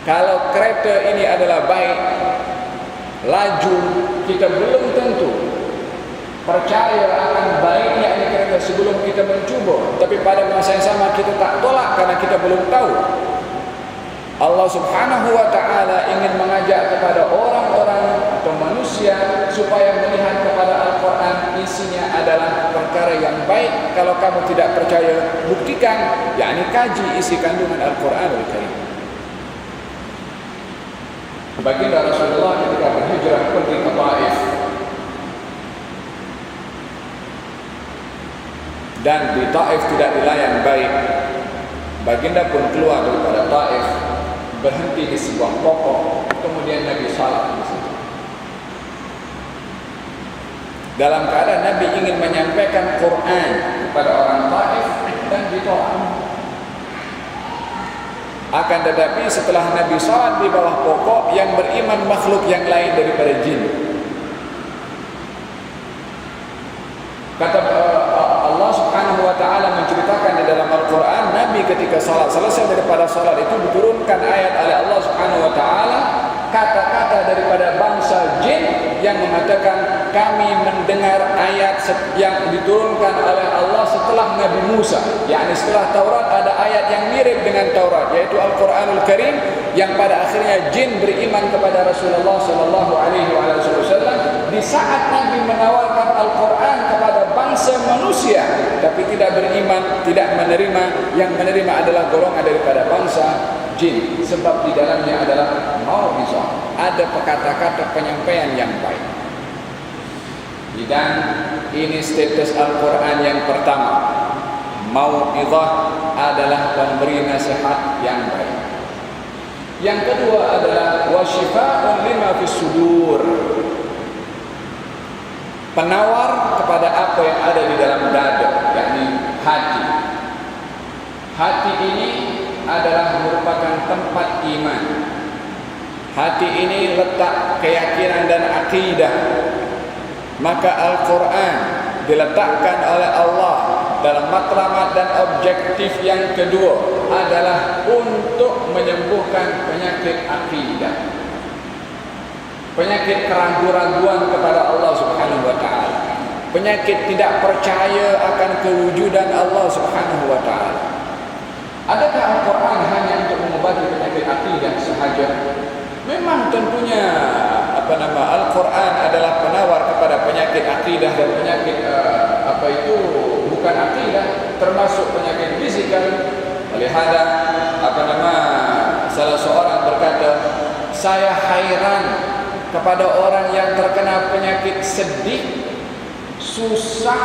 Speaker 1: kalau kereta ini adalah baik, laju, kita belum tentu percaya akan baiknya ini kereta sebelum kita mencuba. Tapi pada masa yang sama kita tak tolak karena kita belum tahu. Allah Subhanahu wa taala ingin mengajak kepada orang-orang atau manusia supaya melihat kepada Al-Quran isinya adalah perkara yang baik. Kalau kamu tidak percaya, buktikan, yakni kaji isi kandungan Al-Quran Al-Karim. Baginda Rasulullah ketika berhijrah pergi ke Taif, dan di Taif tidak dilayan baik, baginda pun keluar daripada Taif, berhenti di sebuah pokok, kemudian Nabi salat di situ. Dalam keadaan Nabi ingin menyampaikan Quran kepada orang Taif dan ditolak. Akan tetapi setelah Nabi salat di bawah pokok, yang beriman makhluk yang lain daripada jin. Kata Allah Subhanahu wa taala menceritakan di dalam Al-Quran, Nabi ketika salat, selesai daripada salat itu diturunkan ayat oleh Allah Subhanahu wa taala, kata-kata daripada bangsa jin yang mengatakan, kami mendengar ayat yang diturunkan oleh Allah setelah Nabi Musa, yakni setelah Taurat ada ayat yang mirip dengan Taurat, yaitu Al-Quranul Karim, yang pada akhirnya jin beriman kepada Rasulullah sallallahu alaihi wasallam di saat Nabi menawarkan Al-Quran kepada bangsa manusia, tapi tidak beriman, tidak menerima. Yang menerima adalah golongan daripada bangsa jin, sebab di dalamnya adalah mau'izah, ada kata-kata penyampaian yang baik. Dan ini status Al-Quran yang pertama. Mau'izah adalah pemberi nasihat yang baik. Yang kedua adalah wasyifa'un lima fis sudur, penawar kepada apa yang ada di dalam dada, yakni hati. Hati ini adalah merupakan tempat iman. Hati ini letak keyakinan dan akidah. Maka Al-Quran diletakkan oleh Allah dalam matlamat dan objektif yang kedua adalah untuk menyembuhkan penyakit akidah, penyakit keraguan-raguan kepada Allah Subhanahu wa taala, penyakit tidak percaya akan kewujudan Allah Subhanahu wa taala. Adakah Al-Quran hanya untuk mengobati penyakit akidah sahaja? Memang tentunya Al-Quran adalah penawar kepada penyakit akidah dan penyakit bukan akidah, termasuk penyakit fizikal. Lihat salah seorang berkata, saya hairan kepada orang yang terkena penyakit sedih, susah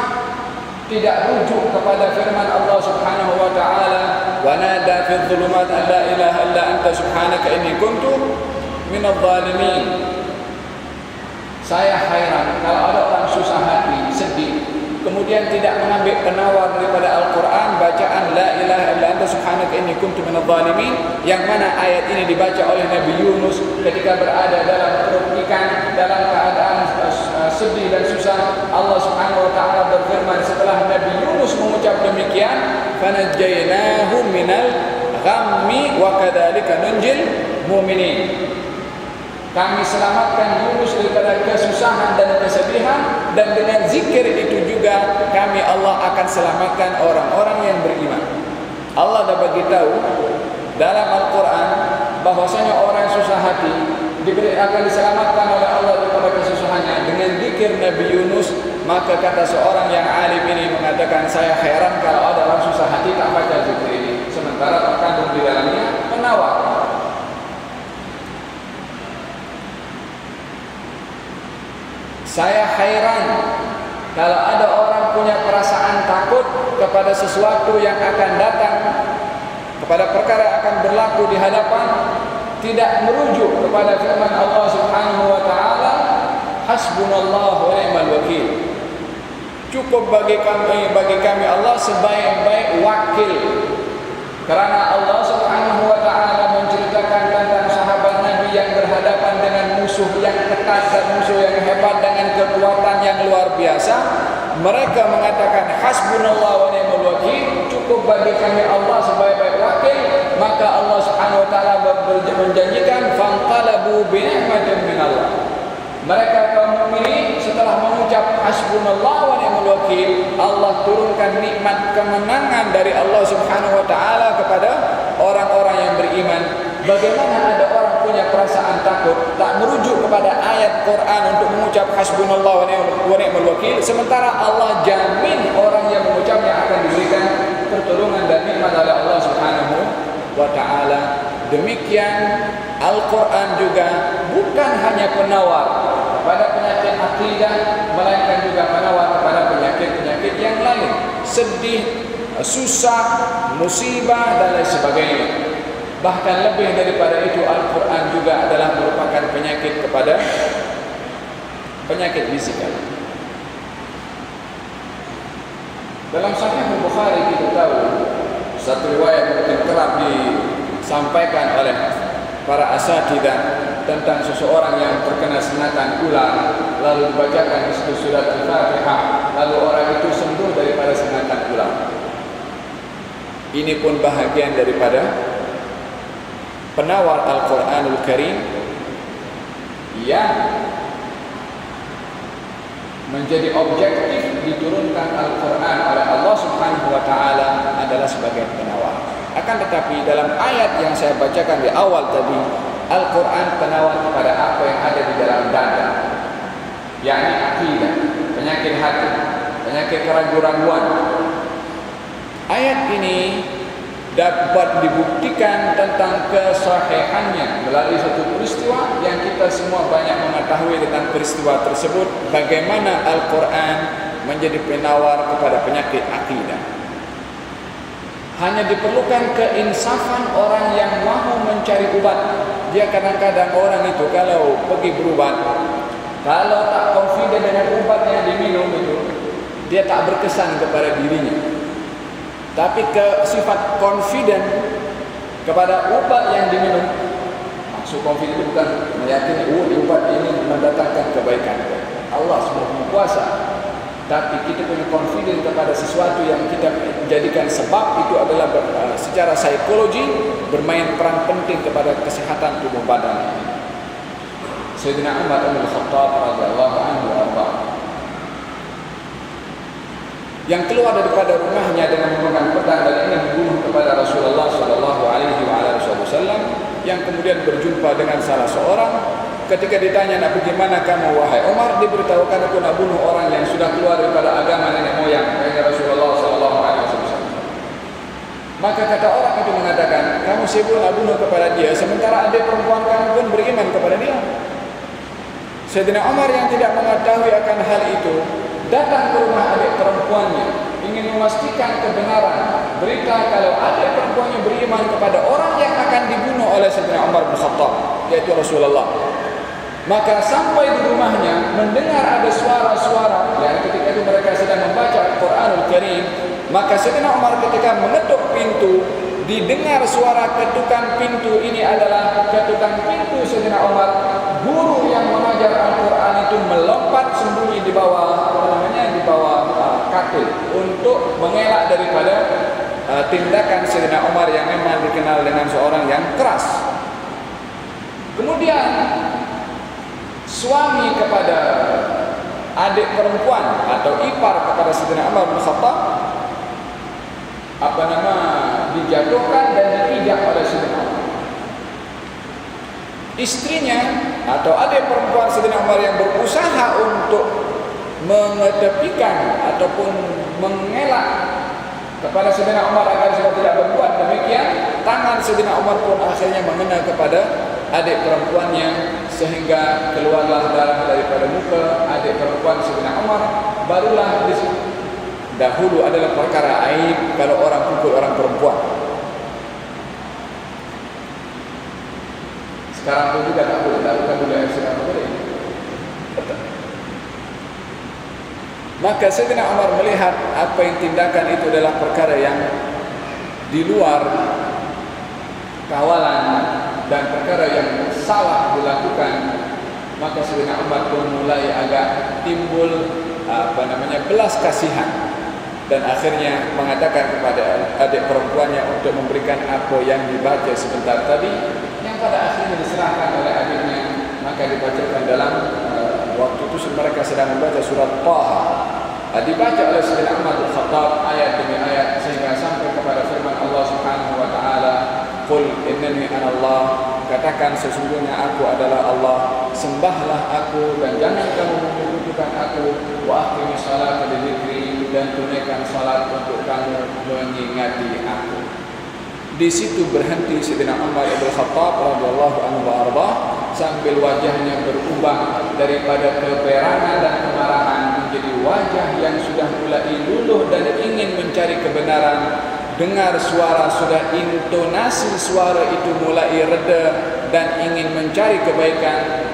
Speaker 1: tidak rujuk kepada firman Allah Subhanahu wa taala, "Wa nada fi dhulumat an la ilaha illa anta subhanaka inni kuntu minadh dhalimin." Saya heran kalau ada orang susah hati, sedih, kemudian tidak mengambil penawar daripada Al-Quran, bacaan la ilaha illa anta subhanaka inni kuntu minadh dhalimin, yang mana ayat ini dibaca oleh Nabi Yunus ketika berada dalam perut ikan dalam keadaan sedih dan susah. Allah Subhanahu wa taala berfirman setelah Nabi Yunus mengucap demikian, "Fanajjaynahu minal ghammi wa kadzalika nunjil mu'minin." Kami selamatkan Yunus daripada kesusahan dan kesedihan, dan dengan zikir itu juga kami Allah akan selamatkan orang-orang yang beriman. Allah dah bagi tahu dalam Al-Quran bahwasanya orang susah hati akan diselamatkan oleh Allah daripada kesusahannya dengan zikir Nabi Yunus. Maka kata seorang yang alim ini mengatakan, saya heran kalau ada orang susah hati tak baca zikir ini, sementara terkandung di dalamnya penawar. Saya heran kalau ada orang punya perasaan takut kepada sesuatu yang akan datang, kepada perkara yang akan berlaku di hadapan, tidak merujuk kepada firman Allah Subhanahu wa taala, hasbunallahu wa ni'mal wakil. Cukup bagi kami Allah sebaik-baik wakil. Karena Allah Subhanahu wa taala menceritakan tentang sahabat Nabi yang berhadapan dengan musuh yang ketat dan musuh yang hebat dengan kekuatan yang luar biasa. Mereka mengatakan hasbunallah wa ni'mal wakil, cukup bagi kami Allah sebaik-baik wakil. Maka Allah Subhanahu wa taala menjanjikan fanqalabu bi ni'matin minallah. Mereka kaum mukminin setelah mengucap hasbunallah wa ni'mal wakil, Allah turunkan nikmat kemenangan dari Allah Subhanahu wa taala kepada orang-orang yang beriman. Bagaimana ada orang punya perasaan takut, tak merujuk kepada ayat Quran untuk mengucap hasbunallah wa ni'mal wakil, sementara Allah jamin orang yang mengucapnya akan diberikan pertolongan dan nikmat oleh Allah Subhanahu wa taala. Demikian Al-Quran juga bukan hanya penawar pada penyakit akidah, melainkan juga penawar kepada penyakit-penyakit yang lain, sedih, susah, musibah dan lain sebagainya. Bahkan lebih daripada itu, Al-Quran juga adalah merupakan penyakit kepada penyakit fisikal. Dalam Sahih Bukhari kita tahu satu riwayat yang kerap disampaikan oleh para asatidzah tentang seseorang yang terkena senatan ular, lalu dibacakan di situ surat Al-Fatihah, lalu orang itu sembuh daripada senatan ular. Ini pun bahagian daripada penawar Al-Quranul Karim yang menjadi objektif diturunkan Al-Quran oleh Allah Subhanahu wa taala adalah sebagai penawar. Akan tetapi dalam ayat yang saya bacakan di awal tadi, Al-Quran penawar kepada apa yang ada di dalam dada, yakni akidah, penyakit hati, penyakit keraguan-raguan. Ayat ini dapat dibuktikan tentang kesahihannya melalui satu peristiwa yang kita semua banyak mengetahui tentang peristiwa tersebut, bagaimana Al-Quran menjadi penawar kepada penyakit akidah. Hanya diperlukan keinsafan orang yang mahu mencari ubat. Dia kadang-kadang orang itu kalau pergi berubat, kalau tak confident dengan ubat yang diminum itu, dia tak berkesan kepada dirinya. Tapi sifat confident kepada ubat yang diminum, maksud confident itu bukan meyakini ubat ini mendatangkan kebaikan. Allah Subhanahu kuasa. Tapi kita punya confident kepada sesuatu yang kita jadikan sebab itu adalah secara psikologi bermain peran penting kepada kesehatan tubuh badan. Sayyidina Umar bin Khattab radhiyallahu anhu yang keluar daripada rumahnya dengan memegang pedang dan ingin membunuh kepada Rasulullah sallallahu alaihi wasallam, yang kemudian berjumpa dengan salah seorang. Ketika ditanya, nak pergi mana kamu wahai Umar, diberitahukan aku nak bunuh orang yang sudah keluar daripada agama nenek moyang kata Rasulullah sallallahu alaihi wasallam. Maka kata orang itu mengatakan, kamu sibuk nak bunuh kepada dia, sementara adik perempuan kamu pun beriman kepada dia. Sayyidina Umar yang tidak mengetahui akan hal itu datang ke rumah adik perempuannya memastikan kebenaran berita kalau ada perempuan yang beriman kepada orang yang akan dibunuh oleh Sayyidina Umar bin Khattab, yaitu Rasulullah. Maka sampai di rumahnya mendengar ada suara-suara, yang ketika itu mereka sedang membaca Al-Quranul Karim. Maka Sayyidina Umar ketika mengetuk pintu, didengar suara ketukan pintu. Ini adalah ketukan pintu Sayyidina Umar. Guru yang mengajar Al-Quran itu melompat sembunyi di bawah katil untuk mengelak daripada tindakan Sayyidina Umar yang memang dikenal dengan seorang yang keras. Kemudian suami kepada adik perempuan atau ipar kepada Sayyidina Umar bin Khattab dijatuhkan dan dipijak oleh Sayyidina Umar. Istrinya atau adik perempuan Sayyidina Umar yang berusaha untuk mengetepikan ataupun mengelak kepada Sayyidina Umar agar supaya tidak berbuat demikian, tangan Sayyidina Umar pun akhirnya mengena kepada adik perempuannya sehingga keluarlah darah daripada muka adik perempuan Sayyidina Umar. Barulah dahulu adalah perkara aib kalau orang pukul orang perempuan. Sekarang pun juga tak boleh, bukan budaya sekarang boleh. Maka Sayyidina Umar melihat apa yang tindakan itu adalah perkara yang di luar kawalan dan perkara yang salah dilakukan. Maka Sayyidina Umar pun mulai agak timbul belas kasihan dan akhirnya mengatakan kepada adik perempuannya untuk memberikan apa yang dibaca sebentar tadi, yang pada akhirnya diserahkan oleh adiknya. Maka dibacakan dalam waktu itu mereka sedang membaca surat Taha, dibaca oleh Sayyidina Umar bin Khattab ayat demi ayat sehingga sampai kepada firman Allah Subhanahu wa taala, "Qul innani ana Allah," katakan sesungguhnya aku adalah Allah, sembahlah aku dan jangan kamu menyekutukan aku, wa aqimis salata li dzikri, dan tunaikan salat untuk kamu mengingati aku. Di situ berhenti Sayyidina Umar bin Khattab radhiyallahu anhu warda, sambil wajahnya berubah daripada keperangan dan kemarahan menjadi wajah yang sudah mulai luluh dan ingin mencari kebenaran. Dengar suara, sudah intonasi suara itu mulai reda dan ingin mencari kebaikan.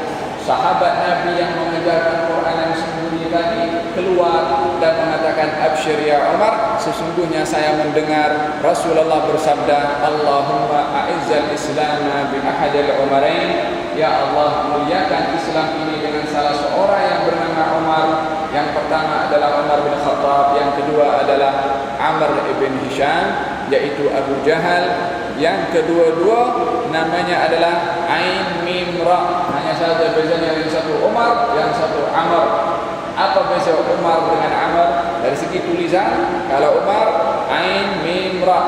Speaker 1: Sahabat Nabi yang mengajarkan Quran yang sembunyi tadi keluar dan mengatakan, "Absyir ya Umar, sesungguhnya saya mendengar Rasulullah bersabda, Allahumma a'izzal Islam bi ahadil Umarain." Ya Allah, muliakan Islam ini dengan salah seorang yang bernama Umar. Yang pertama adalah Umar bin Khattab, yang kedua adalah Amr ibn Hisham, yaitu Abu Jahal. Yang kedua-dua namanya adalah Ain Mim Ra. Hanya saja bezanya, yang satu Umar, yang satu Amr. Apa beza Umar dengan Amr? Dari segi tulisan, kalau Umar Ain Mim Ra,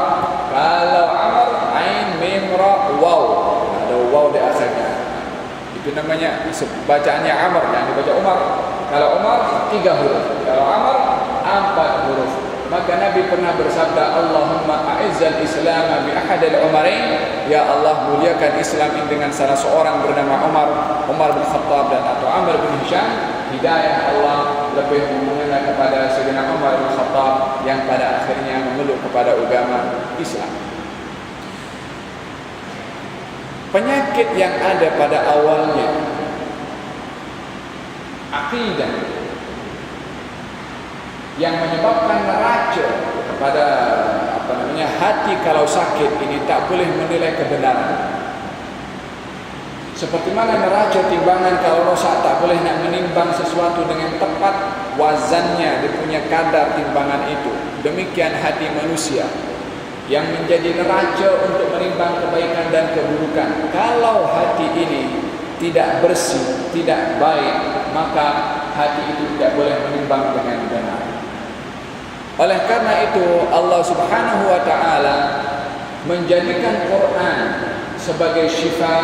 Speaker 1: kalau Amr Ain Mim Ra Waw, ada waw di akhirnya. Itu namanya bacaannya Amr, yang dibaca Umar. Kalau Umar 3 huruf, kalau Amr 4 huruf. Maka Nabi pernah bersabda, Allahumma a'izzal Islam bi ahadil Umarain. Ya Allah, muliakan Islam ini dengan salah seorang bernama Umar bin Khattab dan atau Amr bin Hisham. Hidayah Allah lebih mengena kepada Sayyidina Umar bin Khattab yang pada akhirnya memeluk kepada agama Islam. Penyakit yang ada pada awalnya akidah yang menyebabkan neraca kepada hati kalau sakit ini tak boleh menilai kebenaran. Seperti mana neraca timbangan kalau rosak tak boleh nak menimbang sesuatu dengan tepat wazannya, dia punya kadar timbangan itu. Demikian hati manusia yang menjadi neraca untuk menimbang kebaikan dan keburukan. Kalau hati ini tidak bersih, tidak baik, maka hati itu tidak boleh menimbang dengan benar. Oleh karena itu Allah Subhanahu wa taala menjadikan Quran sebagai syifa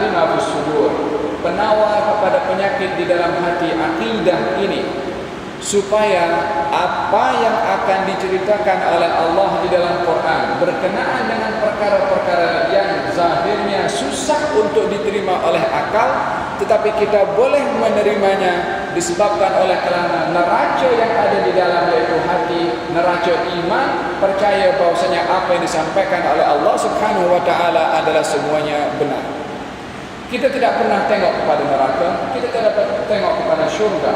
Speaker 1: lima fis sudur, penawar kepada penyakit di dalam hati akidah ini. supaya apa yang akan diceritakan oleh Allah di dalam Quran berkenaan dengan perkara-perkara yang zahirnya susah untuk diterima oleh akal, tetapi kita boleh menerimanya disebabkan oleh kerana neraca yang ada di dalam, yaitu hati, neraca iman, percaya bahwasanya apa yang disampaikan oleh Allah Subhanahu wa taala adalah semuanya benar. Kita tidak pernah tengok kepada neraka, kita tidak tengok kepada syurga.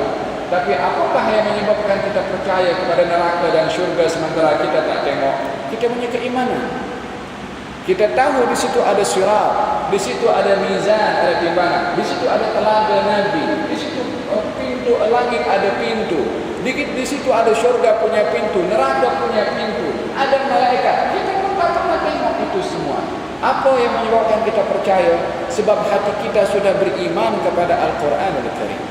Speaker 1: Tapi apakah yang menyebabkan kita percaya kepada neraka dan syurga sementara kita tak tengok? Kita punya keimanan. Kita tahu di situ ada sirat, di situ ada mizan, ada timbangan, di situ ada telaga Nabi, di situ pintu langit ada pintu, di situ ada syurga punya pintu, neraka punya pintu, ada malaikat. Kita pun tak pernah tengok itu semua. Apa yang menyebabkan kita percaya? Sebab hati kita sudah beriman kepada Al-Quranul Karim.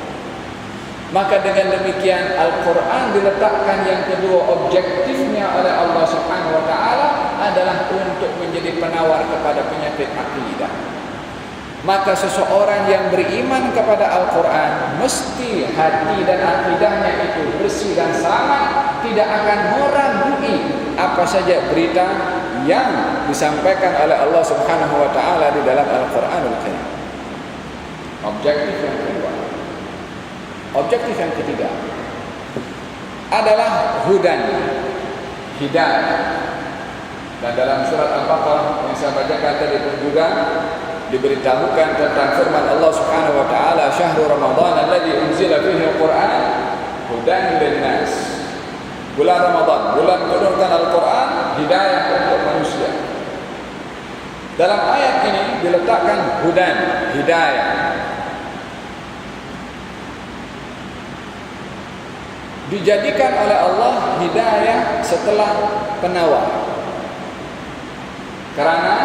Speaker 1: Maka dengan demikian Al-Quran diletakkan yang kedua objektifnya oleh Allah Subhanahu wa taala adalah untuk menjadi penawar kepada penyakit akidah. Maka seseorang yang beriman kepada Al-Quran mesti hati dan akidahnya itu bersih dan selamat, tidak akan meragui apa saja berita yang disampaikan oleh Allah Subhanahu wa taala di dalam Al-Quranul Karim. Objektif yang kedua. Objektif yang ketiga adalah hudan, hidayah. Dan dalam surat Al-Baqarah yang saya bacakan tadi pun juga diberitahukan tentang firman Allah Subhanahu wa taala, "Syahrul Ramadan alladzi unzila fihi al-Qur'an hudan lin-nas." Bulan Ramadan, bulan turunkan Al-Quran, hidayah untuk manusia. Dalam ayat ini diletakkan hudan, hidayah. Dijadikan oleh Allah hidayah setelah penawar. Karena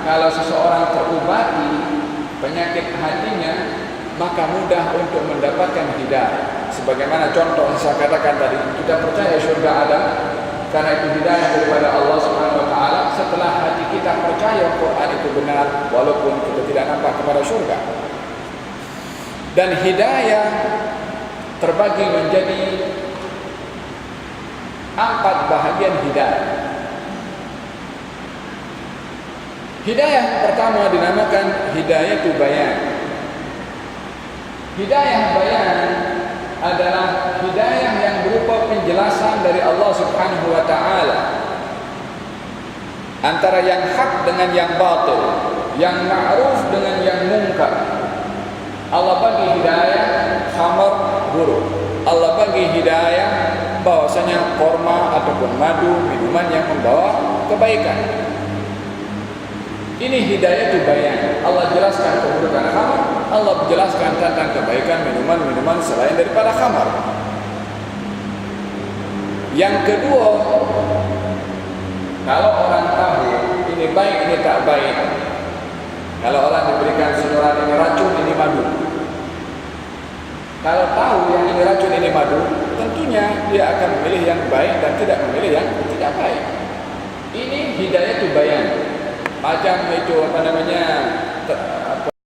Speaker 1: kalau seseorang terobati penyakit hatinya, maka mudah untuk mendapatkan hidayah. Sebagaimana contoh yang saya katakan tadi, kita percaya syurga ada, karena itu hidayah daripada Allah Subhanahu wa taala. Setelah hati kita percaya Quran itu benar, walaupun kita tidak nampak kepada syurga. Dan hidayah terbagi menjadi 4 bahagian hidayah. Hidayah pertama dinamakan hidayah tu bayan. Hidayah bayan adalah hidayah yang berupa penjelasan dari Allah Subhanahu wa taala antara yang hak dengan yang batil, yang ma'ruf dengan yang munkar. Allah bagi hidayah khamar buruk. Allah bagi hidayah bahwasanya korma ataupun madu, minuman yang membawa kebaikan. Ini hidayah itu bayan. Allah jelaskan keburukan khamar, Allah menjelaskan tentang kebaikan minuman-minuman selain daripada khamar. Yang kedua, kalau orang tahu ini baik, ini tak baik. Kalau orang diberikan seorang ini racun, ini madu. Kalau tahu yang ini racun, ini madu, tentunya dia akan memilih yang baik dan tidak memilih yang tidak baik. Ini hidayah itu bayan. Macam itu